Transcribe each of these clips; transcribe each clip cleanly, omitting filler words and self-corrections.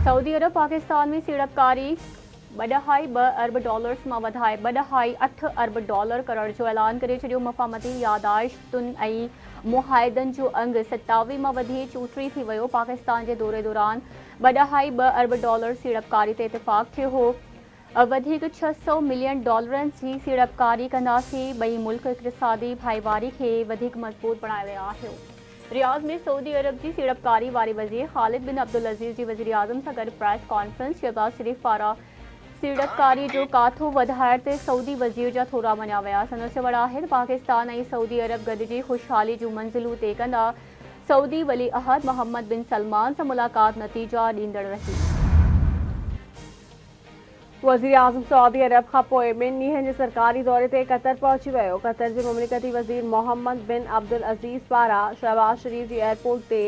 Saudi अरब पाकिस्तान में सीड़पकारी $2.5 अरब मां वधाए $2.8 अरब करण जो ऐलान करे छॾियो। मफ़ाहमती यादाश्तुनि ऐं मुआहिदनि जो अंग 27 मां वधी 34 थी वियो। पाकिस्तान जे दौरे दौरान $2.5 अरब सीड़पकारी ते इतफ़ाक़ थियो हो। वधीक $600 मिलियन जी सीड़पकारी कंदासीं। ॿई मुल्क इक़्तिसादी भाईवारी खे वधीक मज़बूत बणाए विया आहिनि। रियाद में सऊदी अरब जी सीड़पकारी वारे वज़ीर ख़ालिद बिन अब्दुल अज़ीज़ जी वज़ीर आज़म सां गॾु प्रेस कॉन्फ्रेंस। शहबाज शरीफ़ पारां सीड़पकारी जो काथो वधाइण ते सऊदी वज़ीर जा थोरा मञिया विया। संदसि चवणु आहे त पाकिस्तान ऐं सऊदी अरब गॾिजी ख़ुशहाली जूं मंज़िलूं तइ कंदा। सऊदी वली अहद मोहम्मद बिन सलमान सां मुलाक़ात नतीजा ॾींदड़ रही। वज़ीर आज़म सऊदी अरब खां पोइ 2 ॾींहनि जे सरकारी दौरे ते क़तर पहुची वियो। क़तर जे मुमलिकती वज़ीर मोहम्मद बिन अब्दुल अज़ीज़ पारां शहबाज शरीफ़ जी एयरपोर्ट ते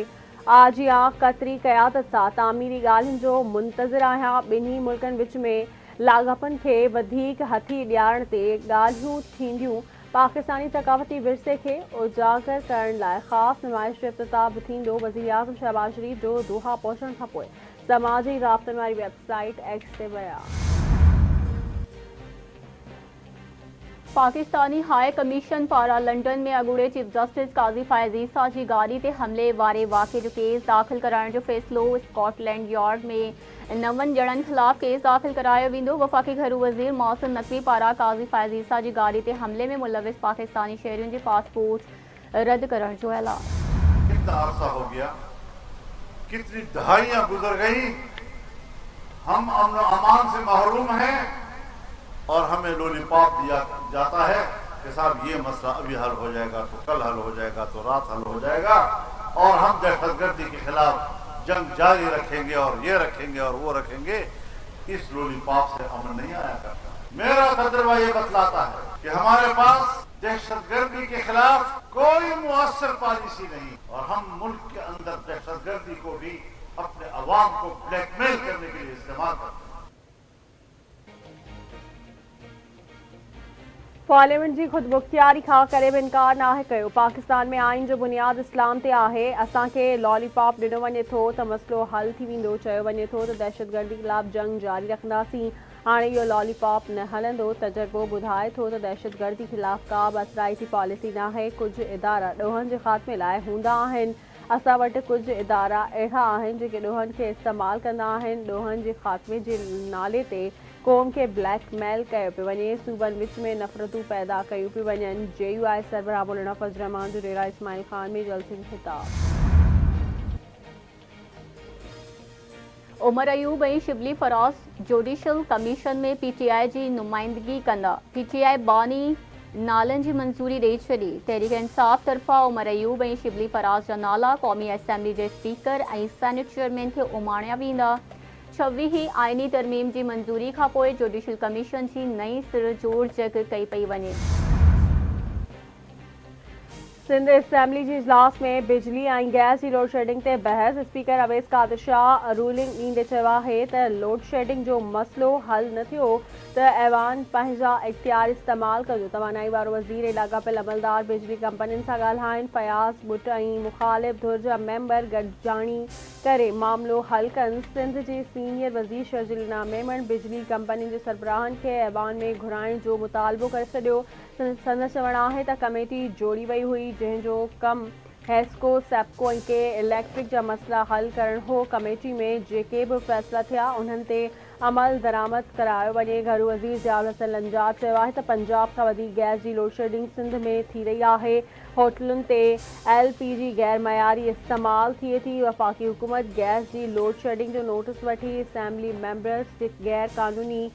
आजियां क़तरी क़यादत सां तामीरी ॻाल्हियुनि जो मुंतज़िर आहियां। ॿिन्ही मुल्कनि विच में लाॻापनि खे वधीक हथी ॾियारण ते ॻाल्हियूं थींदियूं। पाकिस्तानी सक़ाफ़ती विरसे खे उजागर करण लाइ ख़ासि नुमाइश जो इफ़्तिताह बि थींदो। वज़ीर आज़म शहबाज शरीफ़ जो दोहा पहुचण खां पोइ समाजी राब्तनि वारी वेबसाइट एक्स ते विया। पाकिस्तानी हाई कमीशन पारां लंडन में अॻूणे चीफ जस्टिस काज़ी फ़ाइज़ ईसा जी गाॾी ते हमले वारे वाक़े जो केस दाख़िल कराइण जो फ़ैसिलो। स्कॉटलैंड यार्ड में 9 ॼणनि ख़िलाफ़ केस दाख़िल करायो वेंदो। वफ़ाक़ी घरू वज़ीर मोहसिन नक़वी पारां काज़ी फ़ाइज़ ईसा जी गाॾी ते हमले में मुलविस पाकिस्तानी शहरियुनि जे पासपोर्ट रद्द करण जो ऐलान। कितना अरसा हो गया, कितनी दहाइयां गुजर गई, हम अमन अमान से महरूम हैं और हमें लॉलीपॉप दिया जाता है कि साहब ये मसला अभी हल हो जाएगा, तो कल हल हो जाएगा, तो रात हल हो जाएगा, और हम दहशतगर्दी के खिलाफ जंग जारी रखेंगे और ये रखेंगे और वो रखेंगे। इस लॉलीपॉप से अमन नहीं आया करता। मेरा तजर्बा ये बतलाता है कि हमारे पास दहशतगर्दी के खिलाफ कोई मुअस्सर पॉलिसी नहीं, और हम मुल्क के अंदर दहशतगर्दी को भी अपने अवाम को ब्लैकमेल करने के लिए इस्तेमाल करते हैं। पार्लियामेंट जी ख़ुदमुख्तियारी खां करे बि इनकार नाहे कयो। पाकिस्तान में आइन जो बुनियाद इस्लाम ते आहे। असांखे लॉलीपॉप ॾिनो वञे थो त मसइलो हल थी वेंदो। चयो वञे थो त दहशतगर्दी ख़िलाफ़ जंग जारी रखंदासीं। हाणे इहो लॉलीपॉप न हलंदो। तजर्बो ॿुधाए थो त दहशतगर्दी ख़िलाफ़ का बि असराइती पॉलिसी नाहे। कुझु इदारा ॾोहनि जे ख़ात्मे लाइ हूंदा आहिनि। असां वटि कुझु इदारा अहिड़ा आहिनि जेके ॾोहनि खे इस्तेमालु कंदा आहिनि। ॾोहनि जे ख़ात्मे जे नाले ते क़ौम खे ब्लैकमेल कयो पियो वञे। सूबनि विच में नफ़रतूं पैदा कयूं पियूं वञनि। JUI सरबराह मौलाना फज़ल रहमान जो डेरा इस्माइल खान में जलसे में ख़िताब। उमर अयूब ऐं शिबली फराज़ जुडिशल कमीशन में PTI जी नुमाइंदगी कंदा। PTI बानी नालनि जी मंज़ूरी ॾेई छॾी। तहरीक इंसाफ़ तरफ़ां उमर अयूब ऐं शिबली फराज़ जा नाला क़ौमी असेंबली जे स्पीकर ऐं सेनेट चेयरमैन खे उमाणिया वेंदा। 26 आइनी तरमीम जी मंज़ूरी खां पोइ जुडिशल कमीशन जी नई सिरजोड़ जग कई पई वञे। सिंध असेंबली जी इजलास में बिजली ऐं गैस जी लोड शेडिंग ते बहस। स्पीकर अवैस कादिर शाह रूलिंग ॾींदे चयो आहे त लोड शेडिंग जो मसइलो हल न थियो त ऐवान पंहिंजा इख्तियार इस्तेमालु कजो। तवानाई वारो वज़ीर ऐं लाॻापियल अमलदार बिजली कंपनियुनि सां ॻाल्हाइनि। फयाज़ बुट ऐं मुख़ालिफ़ धुर जा मेंबर गॾिजाणी करे मामिलो हल कनि। सिंध जी सीनियर वज़ीर शर्जिला मेमन बिजली कंपनियुनि जे सरबराहनि खे ऐवान में घुराइण जो मुतालबो करे छॾियो। संदसि चवणु आहे त कमेटी जोड़ी वई हुई जंहिंजो कमु हेस्को सेप्को ऐं के इलेक्ट्रिक जा मसइला हल करणु हो। कमेटी में जेके बि फ़ैसिला थिया उन्हनि ते अमल दरामद करायो वञे। घरू वज़ीर ज़ियाउल हसन लंजाद चयो आहे त पंजाब खां वधीक गैस जी लोड शेडिंग सिंध में थी रही आहे। होटलुनि ते LPG गैर मयारी इस्तेमालु थिए थी। वफ़ाक़ी हुकूमत गैस जी लोड शेडिंग जो नोटिस वठी असेंबली मेंबर्स जे गैर क़ानूनी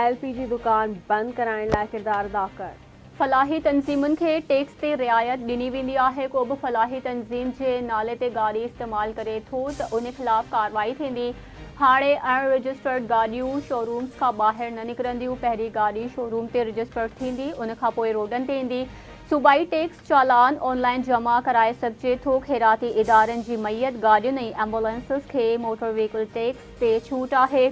LPG दुकान बंदि कराइण लाइ किरदारु अदा कर। फलाही तंज़ीमुनि खे टैक्स ते रिआयत ॾिनी वेंदी आहे। को बि फलाही तंज़ीम जे नाले ते गाॾी इस्तेमालु करे थो त उन ख़िलाफ़ कार्रवाई थींदी। हाणे अनरजिस्टर्ड गाॾियूं शोरूम्स खां ॿाहिरि न निकिरंदियूं। पहिरीं गाॾी शोरूम ते रजिस्टर्ड थींदी, उन खां पोइ रोडनि ते ईंदी। सूबाई टैक्स चालान ऑनलाइन जमा कराए सघिजे थो। ख़ैराती इदारनि जी मैयत गाॾियुनि ऐं एम्बुलेंसिस खे मोटर व्हीकल टैक्स ते छूट आहे।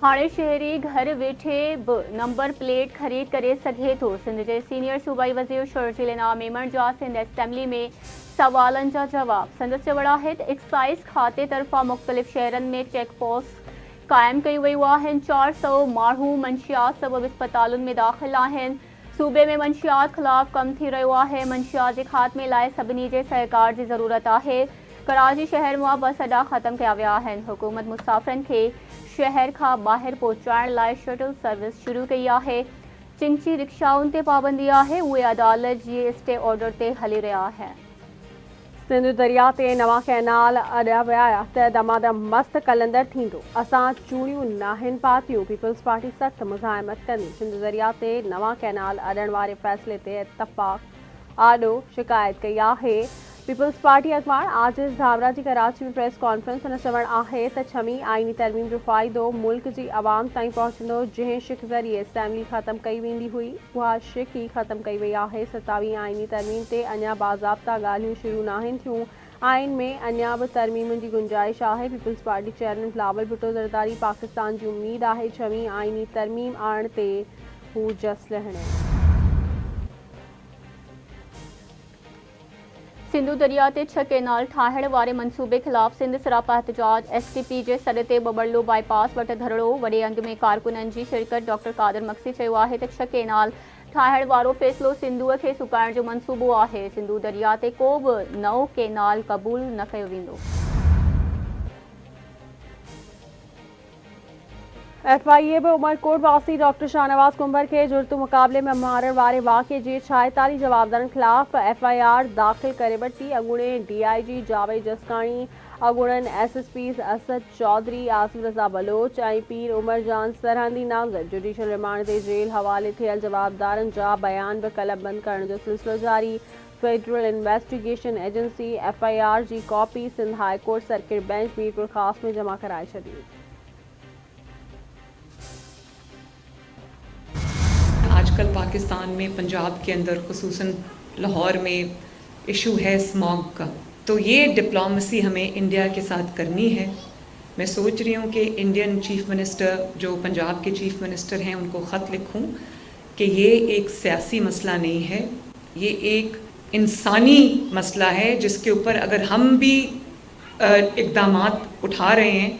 हाणे शहरी घर वेठे बि नंबर प्लेट ख़रीद करे सघे थो। सिंध जे सीनियर सूबाई वज़ीर शर्जील इनाम मेमण जा सिंध असेंबली में सवालनि जा जवाब। संदसि चवण आहे त एक्साइज़ खाते तरफ़ां मुख़्तलिफ़ शहरनि में चेक पोस्ट क़ाइमु कयूं वयूं आहिनि। 400 माण्हू मंशियात सबबि इस्पतालुनि में दाख़िल आहिनि। सूबे में मंशियात ख़िलाफ़ कमु थी रहियो आहे। मंशियात जे ख़ात्मे लाइ सभिनी जे सहकार जी ज़रूरत आहे। कराची शहर मां बस अड्डा ख़त्म कया विया आहिनि। हुकूमत मुसाफ़िरनि खे शहर खां ॿाहिरि पहुचाइण लाइ शटल सर्विस शुरू कई आहे। चिंची रिक्शाउनि ते पाबंदी आहे, उहे अदालत जी स्टे ऑर्डर ते हली रहिया आहिनि। सिंध दरिया ते नवां कैनाल अॾा विया त दमादम मस्त कलंदर थींदो। असां चूड़ियूं नाहिनि पातियूं। पीपल्स पार्टी सख़्त मुज़ाहिमत कंदी। सिंध दरिया ते नवां कैनाल अॾण वारे फ़ैसिले ते इत्तफ़ाक़ आॾो शिकायत कई आहे। पीपल्स पार्टी अॻवान आजिज़ धावरा जी कराची में प्रेस कॉन्फ्रेंस में चवण आहे त छमी आइनी तरमीम जो फ़ाइदो मुल्क जी आवाम ताईं पहुचंदो। जंहिं शिक ज़रिए असेंबली ख़त्म कई वेंदी हुई, उहा शिक ई ख़त्म कई वई आहे। 27वीं आइनी तरमीम ते अञा बाज़ाब्ता ॻाल्हियूं शुरू नाहिनि थियूं। आइन में अञा बि तरमीमुनि जी गुंजाइश आहे। People's party chairman Bilawal Bhutto Zardari Pakistan जी उम्मीद आहे छवीं आइनी तरमीम आणण ते हू जस लहणे। सिंधु दरिया ते 6 कैनाल ठाहिण वारे मंसूबे ख़िलाफ़ सिंध सरापा एहतजाज। SDP जे सॾ ते बबड़लो बाईपास वटि धरणो। वॾे अंग में कारकुननि जी शिरकत। डॉक्टर कादर मक्सी चयो आहे त 6 कैनाल ठाहिण वारो फ़ैसिलो सिंधुअ खे सुकाइण जो मंसूबो आहे। सिंधु दरिया ते को बि नओं कैनाल क़बूल न कयो वेंदो। FIA बि उमरकोट वासी डॉक्टर शाहनवाज़ कुंबर के जुर्तु मुक़ाबले में मारण वारे वाक़े जे 46 जवाबदारनि ख़िलाफ़ FIR दाख़िल करे वरिती। अॻूणे DIG जावेद जसकाणी, अॻूणनि SSPs असद चौधरी, आसिफ रज़ा बलोच ऐं पीर उमर जान सरहंदी नामज़द। जुडिशल रिमांड ते जेल हवाले थियल जवाबदारनि जा बयान बि कलमबंद करण जो सिलसिलो जारी। फेडरल इन्वेस्टिगेशन एजेंसी FIR जी copy Sindh high court circuit bench Mirpur Khas में जमा कराए छॾी। आजकल पाकिस्तान में पंजाब के अंदर खुसूसन लाहौर में इशू है स्मॉग का, तो ये डिप्लोमेसी हमें इंडिया के साथ करनी है। मैं सोच रही हूँ कि इंडियन चीफ मिनिस्टर जो पंजाब के चीफ मिनिस्टर हैं उनको ख़त लिखूँ कि ये एक सियासी मसला नहीं है, ये एक इंसानी मसला है जिसके ऊपर अगर हम भी इक़दामात उठा रहे हैं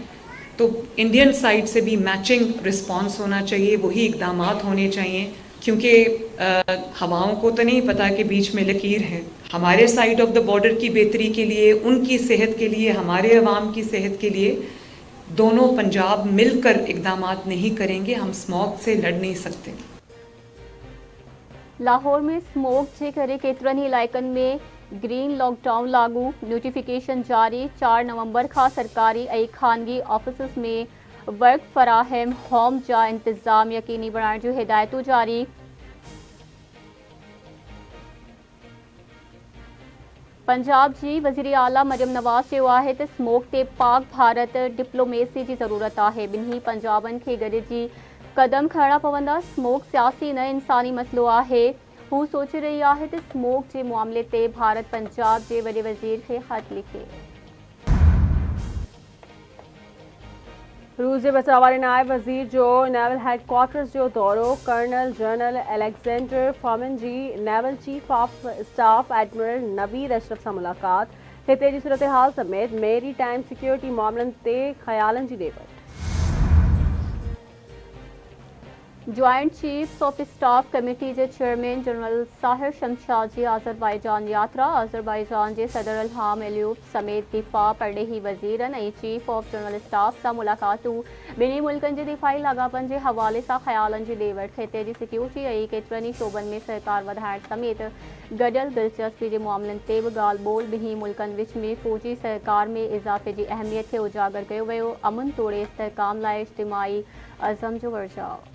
तो इंडियन साइड से भी मैचिंग रिस्पांस होना चाहिए, वही इक़दामात होने चाहिए। क्योंकि हवाओं को तो नहीं पता कि बीच में लकीर है। हमारे साइड ऑफ द बॉर्डर की बेहतरी के लिए, उनकी सेहत के लिए, हमारे अवाम की सेहत के लिए दोनों पंजाब मिलकर इक़दामात नहीं करेंगे, हम स्मॉग से लड़ नहीं सकते। लाहौर में स्मोक जे करे केतिरनि ई इलाइक़नि में ग्रीन लॉकडाउन लागू। नोटिफिकेशन जारी। 4 नवंबर खां सरकारी ऐं ख़ानगी ऑफिस में वर्क फराहम होम जा इंतज़ाम यकीनी बणाइण जूं हिदायतूं जारी। पंजाब जी वज़ीर आला मरियम नवाज़ चयो आहे त स्मोक ते पाक भारत डिप्लोमेसी जी ज़रूरत आहे। ॿिन्ही पंजाबनि खे गॾिजी क़दम खणणा पवंदा। स्मोक सियासी न इंसानी मसइलो आहे। हू सोचे रही आहे त स्मोक जे मामले ते भारत पंजाब जे वॾे वज़ीर खे ख़त लिखे। रूस जे बचाव वारे नायब वज़ीर जो नेवल हेडक्वार्टर्स जो दौरो। कर्नल जनरल अलेक्जेंडर फॉर्मन जी naval chief of staff admiral Naveed Ashraf सां मुलाक़ात। हिते जी सूरत हाल समेत मेरी टाइम सिक्योरिटी मामलनि ते ख़यालनि जी ॾेवट। Joint chiefs of staff committee जे चेयरमैन जनरल साहिर शमशाद जी आज़रबाईजान यात्रा। आज़रबाईजान जे सदर इल्हाम अलियूब समेत दिफ़ा परॾेही वज़ीरनि ऐं चीफ ऑफ जनरल स्टाफ सां मुलाक़ातूं। ॿिन्ही मुल्कनि जे दिफ़ाई लाॻापनि जे हवाले सां ख़यालनि जी ॾेवट। ख़िते जी सिक्योरिटी ऐं केतिरनि ई शोबनि में सहकार वधाइण समेत गॾियल दिलचस्पी जे मामलनि ते बि ॻाल्हि ॿोल। ॿिन्ही मुल्कनि विच में फ़ौजी सहकार में इज़ाफ़े जी अहमियत खे उजागर कयो वियो। अमन तोड़े इस्तेहकाम लाइ इज्तिमाही अज़म जो वर्जाउ।